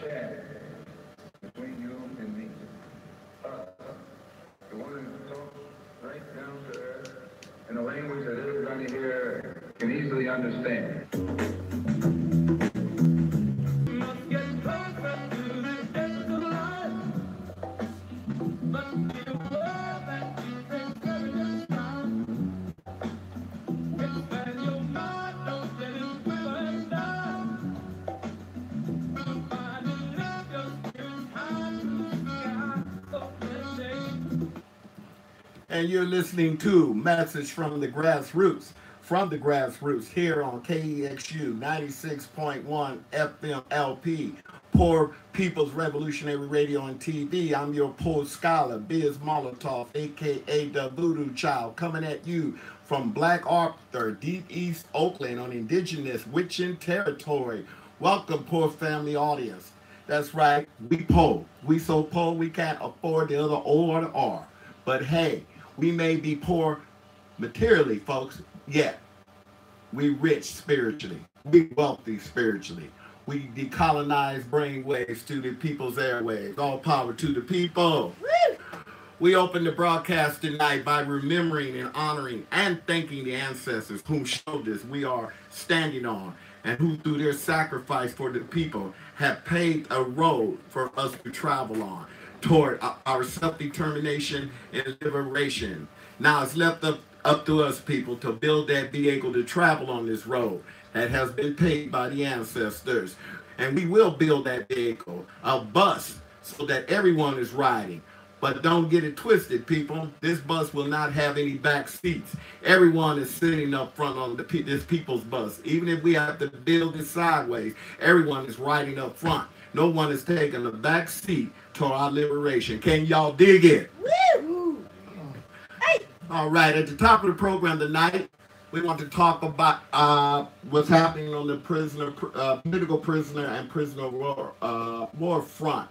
chat between you and me. Us. The one who talks right down to earth in a language that everybody here can easily understand. And you're listening to Message from the Grassroots here on KEXU 96.1 FM LP, Poor People's Revolutionary Radio and TV. I'm your poor scholar, Biz Molotov, aka the Voodoo Child, coming at you from Black Arthur, Deep East Oakland on indigenous witching territory. Welcome, poor family audience. That's right, we poor. We so poor we can't afford the other O or the R. But hey, we may be poor materially, folks, yet we rich spiritually. We wealthy spiritually. We decolonize brainwaves to the people's airwaves. All power to the people. We open the broadcast tonight by remembering and honoring and thanking the ancestors whom shoulders we are standing on and who through their sacrifice for the people have paved a road for us to travel on toward our self-determination and liberation. Now it's left up to us people to build that vehicle to travel on this road that has been paid by the ancestors. And we will build that vehicle, a bus, so that everyone is riding. But don't get it twisted, people. This bus will not have any back seats. Everyone is sitting up front on this people's bus. Even if we have to build it sideways, everyone is riding up front. No one is taking a back seat to our liberation. Can y'all dig it? Woo! Hey. All right, at the top of the program tonight, we want to talk about what's happening on the political prisoner and prisoner war front.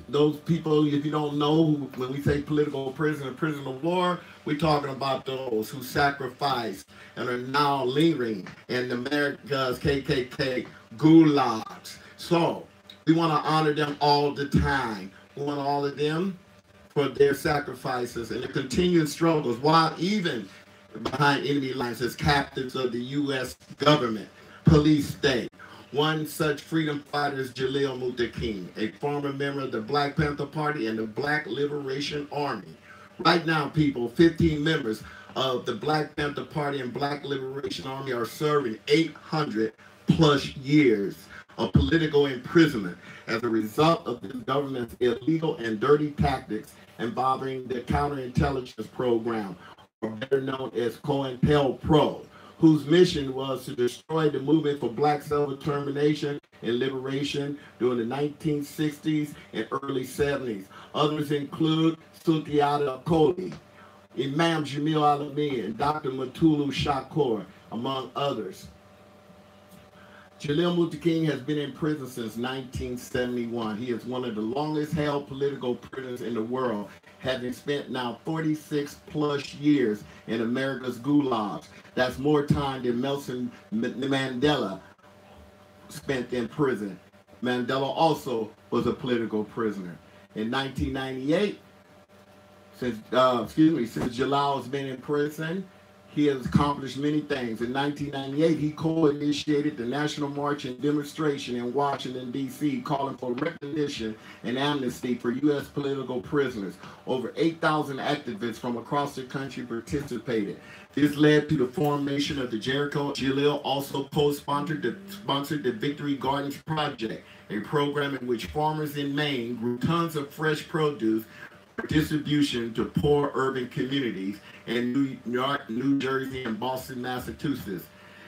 Those people, if you don't know, when we say political prisoner, prisoner of war, we're talking about those who sacrificed and are now lingering in America's KKK gulags. So we want to honor them all the time. We want all of them for their sacrifices and the continued struggles while even behind enemy lines as captives of the U.S. government, police state. One such freedom fighter is Jalil Muttaqin, a former member of the Black Panther Party and the Black Liberation Army. Right now, people, 15 members of the Black Panther Party and Black Liberation Army are serving 800 plus years of political imprisonment as a result of the government's illegal and dirty tactics involving the counterintelligence program, or better known as COINTELPRO, whose mission was to destroy the movement for black self-determination and liberation during the 1960s and early 70s. Others include Sutiata Akoli, Imam Jamil Alami, and Dr. Mutulu Shakur, among others. Jalil Muttaqin has been in prison since 1971. He is one of the longest held political prisoners in the world, having spent now 46 plus years in America's gulags. That's more time than Nelson Mandela spent in prison. Mandela also was a political prisoner. In 1998, since Jalal has been in prison, he has accomplished many things. In 1998, he co-initiated the National March and Demonstration in Washington, D.C., calling for recognition and amnesty for U.S. political prisoners. Over 8,000 activists from across the country participated. This led to the formation of the Jericho. Jalil also co-sponsored the Victory Gardens Project, a program in which farmers in Maine grew tons of fresh produce for distribution to poor urban communities in New York, New Jersey, and Boston, Massachusetts.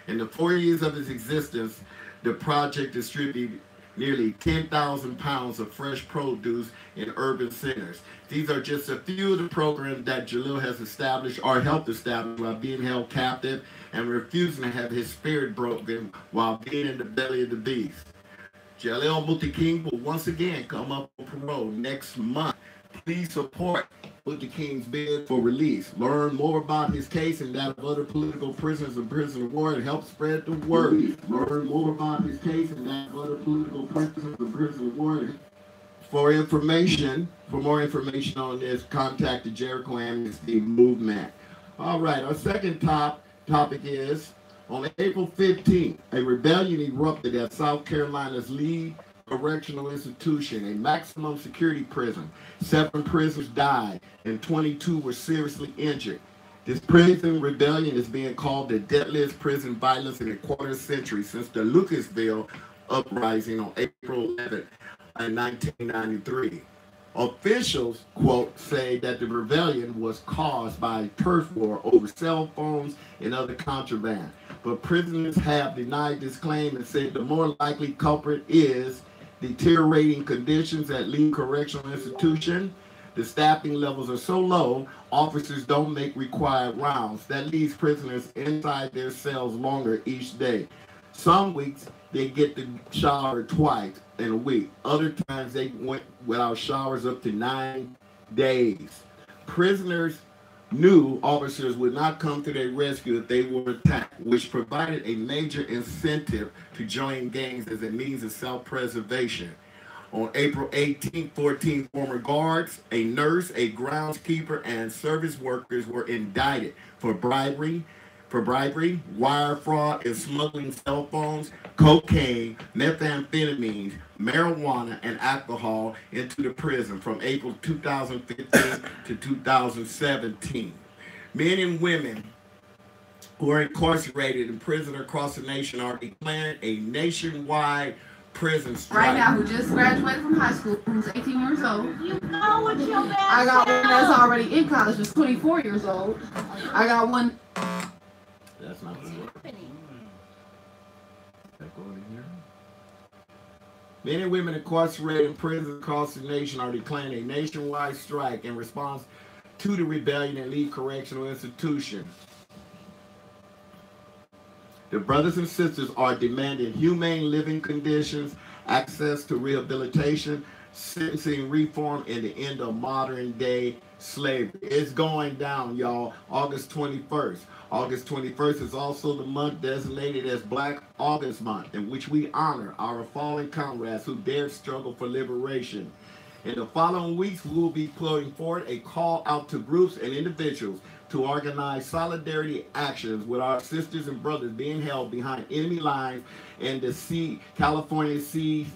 In the 4 years of its existence, the project distributed nearly 10,000 pounds of fresh produce in urban centers. These are just a few of the programs that Jalil has established or helped establish while being held captive and refusing to have his spirit broken while being in the belly of the beast. Jalil Muttaqin will once again come up on parole next month. Please support Luther King's bid for release. Learn more about his case and that of other political prisoners and prisoners of war and help spread the word. Learn more about his case and that of other political prisoners and prisoners of war. For more information on this, contact the Jericho Amnesty Movement. All right, our second topic is, on April 15th, a rebellion erupted at South Carolina's Lee Correctional Institution, a maximum security prison. 7 prisoners died and 22 were seriously injured. This prison rebellion is being called the deadliest prison violence in a quarter century since the Lucasville uprising on April 11th in 1993. Officials, quote, say that the rebellion was caused by a turf war over cell phones and other contraband. But prisoners have denied this claim and said the more likely culprit is deteriorating conditions at Lee Correctional Institution. The staffing levels are so low, officers don't make required rounds. That leaves prisoners inside their cells longer each day. Some weeks, they get to shower twice in a week. Other times, they went without showers up to 9 days. Prisoners knew officers would not come to their rescue if they were attacked, which provided a major incentive to join gangs as a means of self-preservation. On April 18th, 14 former guards, a nurse, a groundskeeper, and service workers were indicted for bribery, wire fraud, and smuggling cell phones, cocaine, methamphetamines, marijuana, and alcohol into the prison from April 2015 to 2017. Men and women who are incarcerated in prison across the nation are declaring a nationwide prison strike. Right now, who just graduated from high school, who's 18 years old. You know what your bad I got one that's already in college, who's 24 years old. I got one. That's not the word. Men and women incarcerated in prisons across the nation are declaring a nationwide strike in response to the rebellion at Lee Correctional Institution. The brothers and sisters are demanding humane living conditions, access to rehabilitation, sentencing reform, and the end of modern day slavery. It's going down, y'all, August 21st. August 21st is also the month designated as Black August Month, in which we honor our fallen comrades who dared struggle for liberation. In the following weeks, we will be putting forward a call out to groups and individuals to organize solidarity actions with our sisters and brothers being held behind enemy lines in the California CDCR,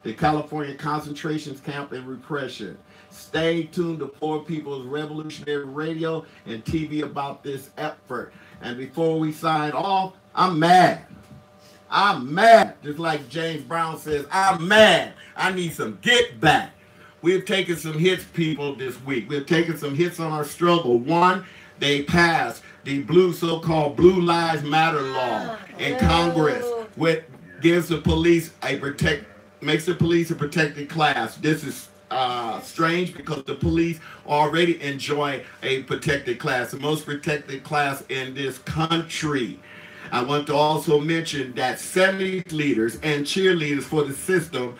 the California Concentration Camp and Repression. Stay tuned to Poor People's Revolutionary Radio and TV about this effort. And before we sign off, I'm mad. I'm mad. Just like James Brown says, I'm mad. I need some get back. We've taken some hits, people, this week. We've taken some hits on our struggle. One, they passed the so-called Blue Lives Matter law in Congress, which gives the police makes the police a protected class. This is strange because the police already enjoy a protected class, the most protected class in this country. I want to also mention that 70 leaders and cheerleaders for the system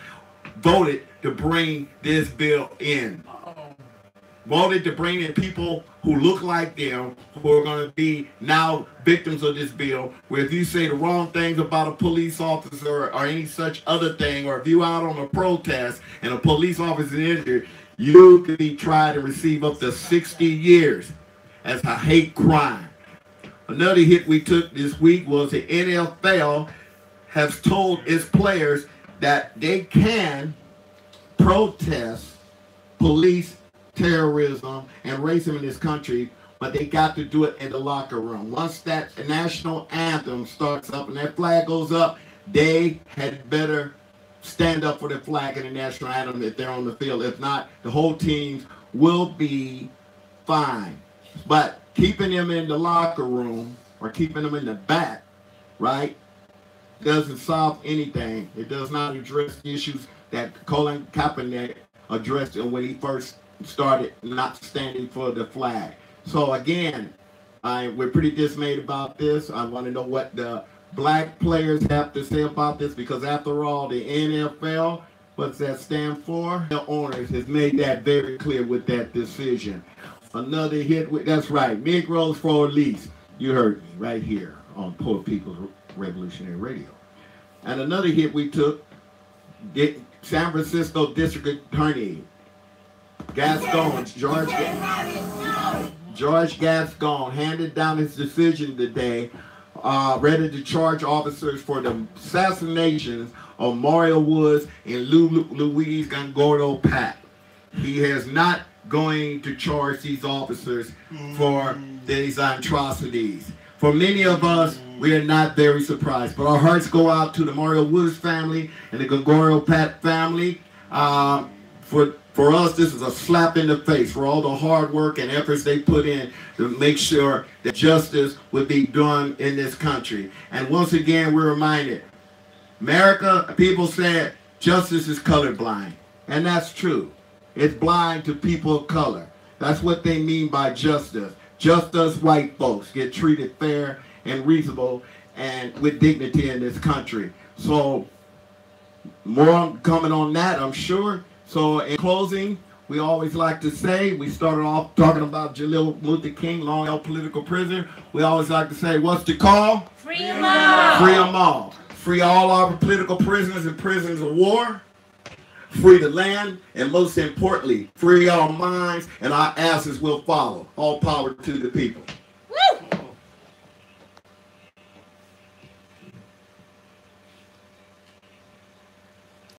voted to bring this bill in. Voted to bring in people who look like them, who are going to be now victims of this bill, where if you say the wrong things about a police officer or any such other thing, or if you out on a protest and a police officer is injured, you could be tried and receive up to 60 years as a hate crime. Another hit we took this week was the NFL has told its players that they can protest police terrorism and racism in this country, but they got to do it in the locker room. Once that national anthem starts up and that flag goes up, they had better stand up for the flag and the national anthem if they're on the field. If not, the whole team will be fine. But keeping them in the locker room or keeping them in the back, right, doesn't solve anything. It does not address the issues that Colin Kaepernick addressed when he first started not standing for the flag. So again, we're pretty dismayed about this. I want to know what the black players have to say about this, because after all, the NFL What's that stand for? The owners has made that very clear with that decision. Another hit with, that's right, Negroes for Lease. You heard me right here on Poor People's Revolutionary Radio. And another hit we took, San Francisco District Attorney Gascon, George Gascon handed down his decision today, ready to charge officers for the assassinations of Mario Woods and Luis Gongordo Pat. He is not going to charge these officers for these atrocities. For many of us, we are not very surprised, but our hearts go out to the Mario Woods family and the Gongordo Pat family. For us, this is a slap in the face for all the hard work and efforts they put in to make sure that justice would be done in this country. And once again, we're reminded, America, people said justice is colorblind. And that's true. It's blind to people of color. That's what they mean by justice. Just us white folks get treated fair and reasonable and with dignity in this country. So more coming on that, I'm sure. So in closing, we always like to say, we started off talking about Jalil Luther King, long held political prisoner. We always like to say, what's the call? Free them all. Free them all. Free all our political prisoners and prisoners of war. Free the land, and most importantly, free our minds, and our asses will follow. All power to the people.